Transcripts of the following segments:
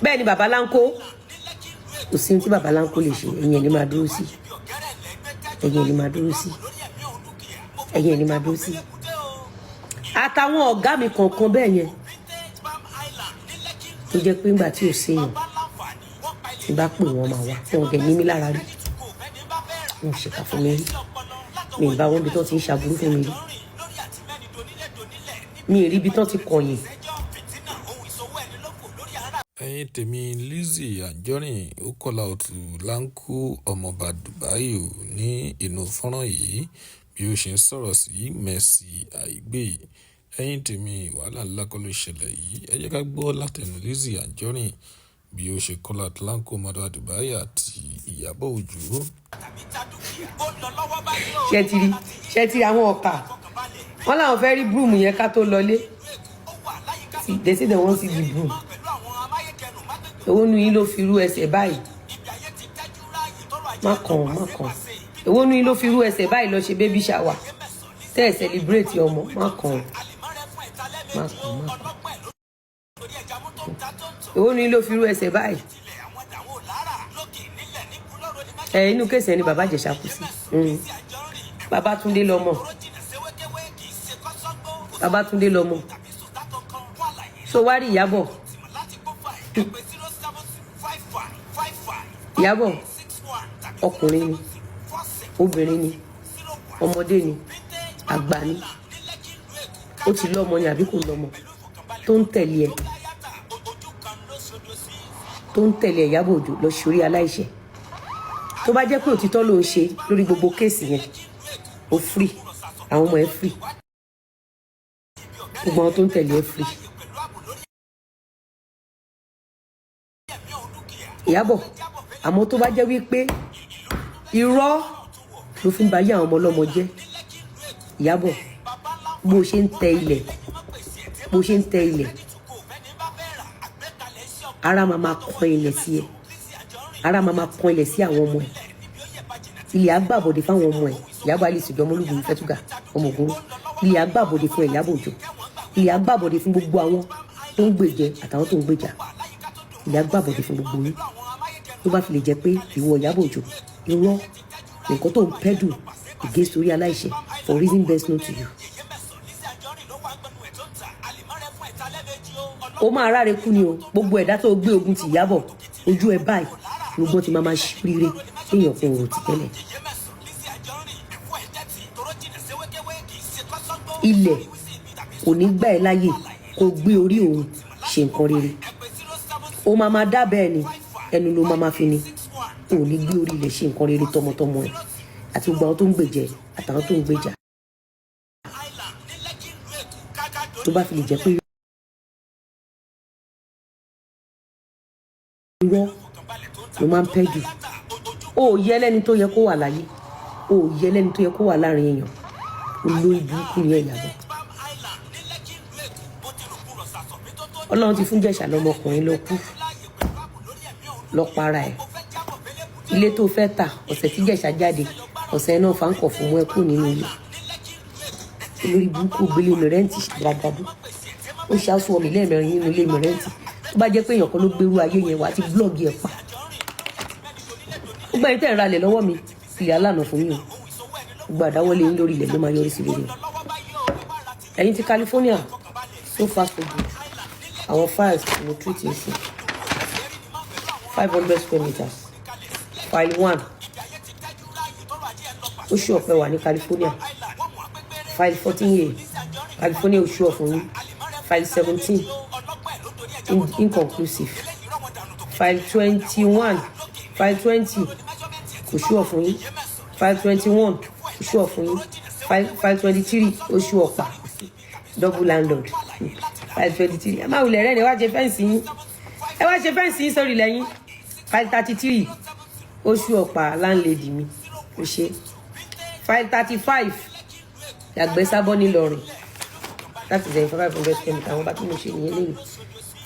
bẹ́ẹ̀ ni bàbá láńkó kò sí ohun tí bàbá láńkó lè ṣe ẹ̀yin ẹ̀ ní máa dúró sí ẹ̀yin ẹ̀ ní máa dúró sí ẹ̀yin ẹ̀ ní máa dúró sí àtàwọn ọ̀gá mi kọ̀ọ̀kan bẹ́ẹ̀ yẹn tó jẹ́ pé ńgbà tí ò séèyàn tí bá pè wọ́n máa wá fún ọ̀gẹ̀ ní mi lára rí wọn ò ṣèkà fún mi rí mi ì bá wọn bí tó ti ń ṣàbúrú fún mi rí mi ì rí bí tó ti kọ̀yìn. ẹ̀yin tèmi Lizzy Anjorin ó kọ́lá òtù LANKO ọmọọba Dubai ò ní inú fọ́nrán yìí bí ó ṣe ń sọ̀rọ̀ sí Mercy AIGBE. ẹ̀yin tèmi wàhálà ńlá kọ́ ló ṣẹlẹ̀ yìí ẹ jẹ́ ká gbọ́ látẹnu Lizzy Anjorin bí ó ṣe kọ́lá LANKO ọmọọba Dubai àti Ìyábọ̀ Òjó. ṣe ti àwọn ọ̀kà wọn làwọn fẹ́ rí broom yẹn ká tó lọlé they say they wan see the broom. Èwo nu yín ló fi rú ẹsẹ̀ báyìí má kàn èwo nu yín ló fi rú ẹsẹ̀ báyìí lọ ṣe baby shower tẹ́ ẹ̀ celebrate ọmọ má kàn èwo nu yín ló fi rú ẹsẹ̀ báyìí inú kéèsì ẹni bàbá Ìjẹ̀ṣà kú sí Babátúndé lọmọ so wá rí Ìyábọ̀ Ìyábọ̀ ọkùnrin ni obìnrin ni ọmọdé ni àgbà ni ó ti lọ́mọ ni àbí kò lọ́mọ tó ń tẹ̀lé Ìyábọ̀ Òjó lọ sórí aláìṣẹ̀ tó bá jẹ́ pé òtítọ́ ló ń ṣe lórí gbogbo kéèsì yẹn ó free àwọn ọmọ ẹ̀ free gbogbo àwọn tó ń tẹ̀lé ẹ̀ free. Ìyábọ̀ àmọ́ tó bá jẹ́ wípé irọ́ ló fi ń ba yé àwọn ọmọ ọlọ́mọ jẹ́ Ìyábọ̀ bó ṣe ń tẹ ilẹ̀ ara máa kan ilẹ̀ sí ẹ ara máa kan ilẹ̀ sí àwọn ọmọ ẹ ilẹ̀ agbábọ̀dé fáwọn ọmọ ẹ Ìyábọ̀ Alice Ọmọlúgbùn Fẹ́túgà ọmọ Ògún ilẹ̀ agbábọ̀dé fún Ìyábọ̀ Òjó ilẹ̀ agbábọ̀dé fún gbogbo àwọn tó ń gbèjẹ àtàwọn tó ń gbèjà ilẹ̀ agbábọ̀dé fún gbogbo yín tó bá fi lè jẹ́ pé ìwọ Ìyábọ̀ Òjó irọ́ nǹkan tó ń pẹ́dù against orí aláìṣẹ̀ for reason best known to you. ó máa ráre kú ni o gbogbo ẹ̀dá tó gbé ogun ti Ìyábọ̀ ojú ẹ báyìí gbogbo ti máa ṣí rire èèyàn kan ò ti tẹ́lẹ̀. ilẹ̀ kò ní gbà ẹ́ láyè kó gbé orí òun ṣe nǹkan rere ó máa dá bẹ́ẹ̀ ni ẹnu ló máa fi ni ò ní gbé orí ilẹ̀ ṣe nǹkan rere tọmọtọmọ ẹ̀ àti gbogbo àwọn tó ń gbèjẹ àtàwọn tó ń gbèjà tó bá fi lè jẹ́ pé irọ́ ló máa ń pẹ́ jù ó yẹ lẹ́ni tó yẹ kó wà láyé ó yẹ lẹ́ni tó yẹ kó wà láàrin èèyàn olórí burúkú ni Ìyábọ̀. Ọlọ́run ti fún Ìjẹ̀ṣà lọ́mọkùnrin lọ kú lọ para ẹ̀ ilé tó fẹ́ tà ọ̀sẹ̀ tí Ìjẹ̀ṣà jáde ọ̀sẹ̀ náà fáńkọ̀ fún mú ẹ kú nínú ilé olórí burúkú gbélé mi rẹ́ǹtì gbàgbàdo ó ṣàṣù ọmọ ilé mẹ́rin nínú ilé mi rẹ́ǹtì tó bá jẹ́ pé èèyàn kan ló gbérú ayé yẹn wá ti blọ́ọ̀gì ẹ̀ pa ó gbà yín tẹ̀ ń ralẹ̀ lọ́wọ́ mi ilẹ̀ alánà fún yín o gbogbo àdáwọ́lé yín lórí ilẹ̀ ló máa yọrí sí rere ẹ̀yin ti California so far so good àwọn files mo treat yín sí 500 square meters file 1 oṣù ọ̀pẹ wà ní California file 14A California oṣù ọ̀fun yín file 17 inconclusive file 21 file 20 oṣù ọ̀fun yín file 21 oṣù ọ̀fun yín file 23 oṣù ọ̀pá double landlord file 23 ẹ má wulẹ̀ rẹ́ ni ẹ wá ṣe fẹ́ǹsì yín sórí lẹ́yìn file 33 oṣù ọ̀pá landlady mi ó ṣe file 35 yàgbẹ́ sábọ́ nílọrin láti zẹ̀yìn 500 square meters àwọn bá tí mo ṣe nìyẹn lẹ́yìn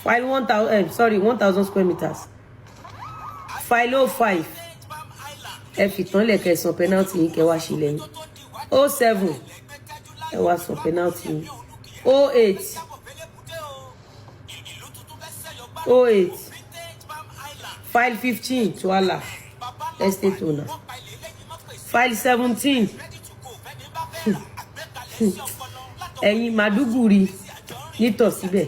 file 1000 square meters file 05 ẹ fìtàn lẹ̀kẹ́ san penalty yín kẹ́ wá ṣe lẹ́yìn 07 ẹ wá san penalty yín 08 File 15 to Allah, estate owner. File 17. Ẹ̀yin Maduguri nítòsíbẹ̀.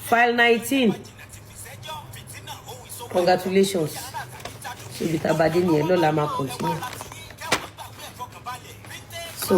File 19. Congratulations. So bitabade ni ẹ lọ́la máa continue. So